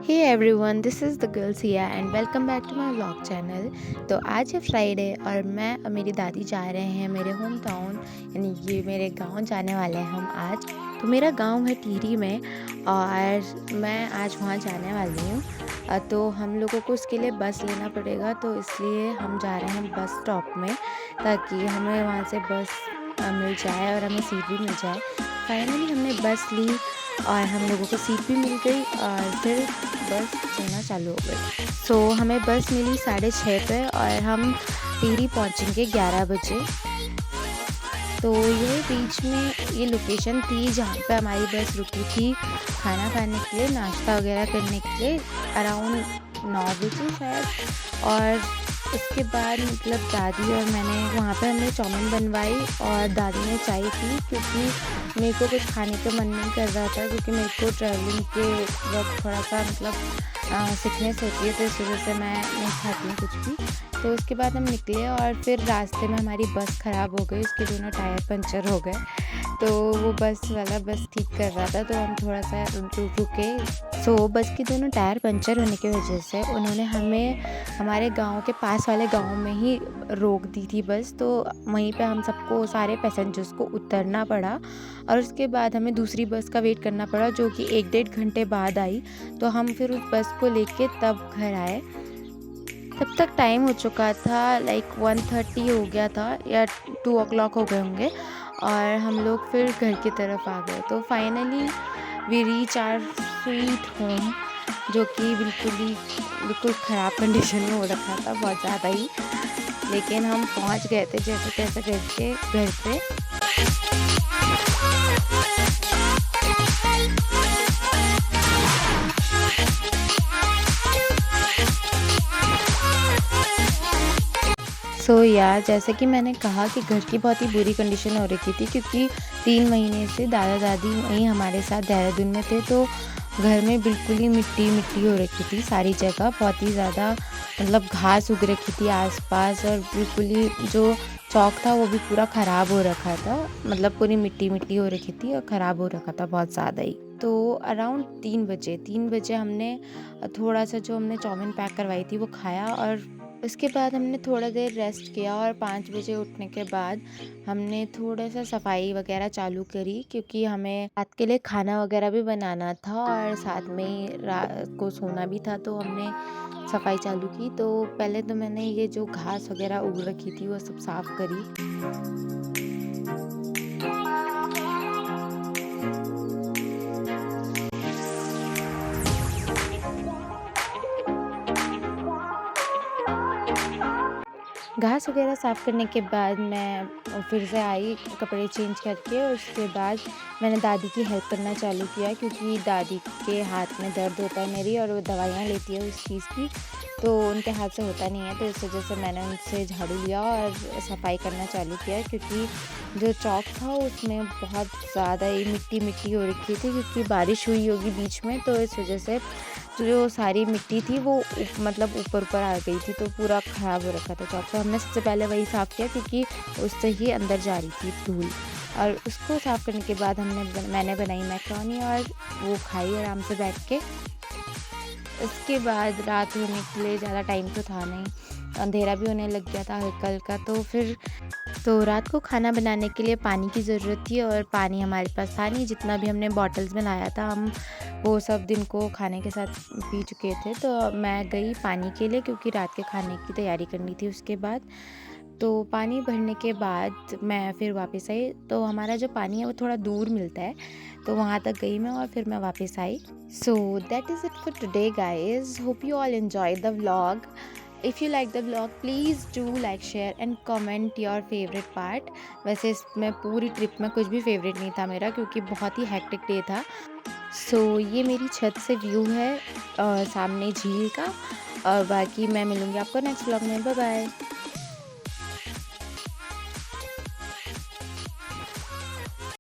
Hey everyone, this is the girl Siya and welcome back to my vlog channel. तो आज है Friday और मैं और मेरी दादी जा रहे हैं मेरे होम टाउन, यानी ये मेरे गांव जाने वाले हैं हम आज। तो मेरा गांव है टिहरी में और मैं आज वहाँ जाने वाली हूँ। तो हम लोगों को उसके लिए बस लेना पड़ेगा, तो इसलिए हम जा रहे हैं बस स्टॉप में ताकि हमें वहाँ से बस मिल जाए और हमें सीट भी मिल जाए। फाइनली हमने बस ली और हम लोगों को सीट भी मिल गई और फिर बस चलना चालू हो गई। हमें बस मिली 6:30 पे और हम टिहरी पहुंचेंगे 11 बजे। तो ये बीच में ये लोकेशन थी जहाँ पे हमारी बस रुकी थी खाना खाने के लिए, नाश्ता वगैरह करने के लिए, अराउंड 9 बजे शायद। और उसके बाद मतलब दादी और मैंने वहाँ पे हमने चाउमीन बनवाई और दादी ने चाय पी, क्योंकि मेरे को कुछ खाने का मन नहीं कर रहा था, क्योंकि मेरे को ट्रैवलिंग के वक्त थोड़ा सा मतलब सिकनेस होती है, तो इस वजह से मैं नहीं खाती हूँ कुछ भी। तो उसके बाद हम निकले और फिर रास्ते में हमारी बस ख़राब हो गई, उसके दोनों टायर पंचर हो गए। तो वो बस वाला बस ठीक कर रहा था, तो हम थोड़ा सा रुके। बस के दोनों टायर पंचर होने की वजह से उन्होंने हमें हमारे गांव के पास वाले गांव में ही रोक दी थी बस। तो वहीं पे हम सबको, सारे पैसेंजर्स को उतरना पड़ा और उसके बाद हमें दूसरी बस का वेट करना पड़ा, जो कि 1-1.5 घंटे बाद आई। तो हम फिर उस बस को लेके तब घर आए। तब तक टाइम हो चुका था, लाइक 1:30 हो गया था या 2 o'clock हो गए होंगे, और हम लोग फिर घर की तरफ आ गए। तो finally we reach our sweet home, जो कि बिल्कुल ख़राब कंडीशन में हो रखा था, बहुत ज़्यादा ही। लेकिन हम पहुंच गए थे जैसे तैसे करके घर पे। जैसे कि मैंने कहा कि घर की बहुत ही बुरी कंडीशन हो रखी थी, क्योंकि 3 महीने से दादा दादी वहीं हमारे साथ देहरादून में थे। तो घर में बिल्कुल ही मिट्टी मिट्टी हो रखी थी सारी जगह, बहुत ही ज़्यादा मतलब घास उग रखी थी आसपास, और बिल्कुल ही जो चौक था वो भी पूरा ख़राब हो रखा था, मतलब पूरी मिट्टी मिट्टी हो रखी थी और ख़राब हो रखा था बहुत ज़्यादा ही। तो अराउंड 3 बजे हमने थोड़ा सा जो हमने चाउमीन पैक करवाई थी वो खाया, और उसके बाद हमने थोड़ा देर रेस्ट किया और 5 बजे उठने के बाद हमने थोड़ा सा सफाई वगैरह चालू करी, क्योंकि हमें रात के लिए खाना वगैरह भी बनाना था और साथ में ही रात को सोना भी था। तो हमने सफाई चालू की। तो पहले तो मैंने ये जो घास वगैरह उग रखी थी वो सब साफ करी। घास वगैरह साफ़ करने के बाद मैं फिर से आई कपड़े चेंज करके। उसके बाद मैंने दादी की हेल्प करना चालू किया, क्योंकि दादी के हाथ में दर्द होता है मेरी, और वो दवाइयाँ लेती है उस चीज़ की, तो उनके हाथ से होता नहीं है। तो इस वजह से मैंने उनसे झाड़ू लिया और सफाई करना चालू किया, क्योंकि जो चौक था उसमें बहुत ज़्यादा ही मिट्टी मिट्टी हो रखी थी, क्योंकि बारिश हुई होगी बीच में, तो इस वजह से जो सारी मिट्टी थी वो मतलब ऊपर ऊपर आ गई थी, तो पूरा ख़राब हो रखा था चौक। तो हमने सबसे पहले वही साफ़ किया, क्योंकि उससे ही अंदर जा रही थी धूल। और उसको साफ़ करने के बाद मैंने बनाई मैक्रोनी और वो खाई आराम से बैठ के। उसके बाद रात होने के लिए ज़्यादा टाइम तो था नहीं, अंधेरा भी होने लग गया था हल्का हल्का। तो रात को खाना बनाने के लिए पानी की ज़रूरत थी, और पानी हमारे पास था नहीं। जितना भी हमने बॉटल्स में लाया था हम वो सब दिन को खाने के साथ पी चुके थे। तो मैं गई पानी के लिए, क्योंकि रात के खाने की तैयारी करनी थी। उसके बाद तो पानी भरने के बाद मैं फिर वापस आई। तो हमारा जो पानी है वो थोड़ा दूर मिलता है, तो वहाँ तक गई मैं और फिर मैं वापस आई। That is it for today guys, hope you all enjoy the vlog. If you like the vlog please do like share and comment your favourite part. वैसे इसमें पूरी ट्रिप में कुछ भी फेवरेट नहीं था मेरा, क्योंकि बहुत ही हेक्टिक डे था। ये मेरी छत से व्यू है सामने झील का। और बाकी मैं मिलूँगी आपको नेक्स्ट व्लॉग में। Bye bye.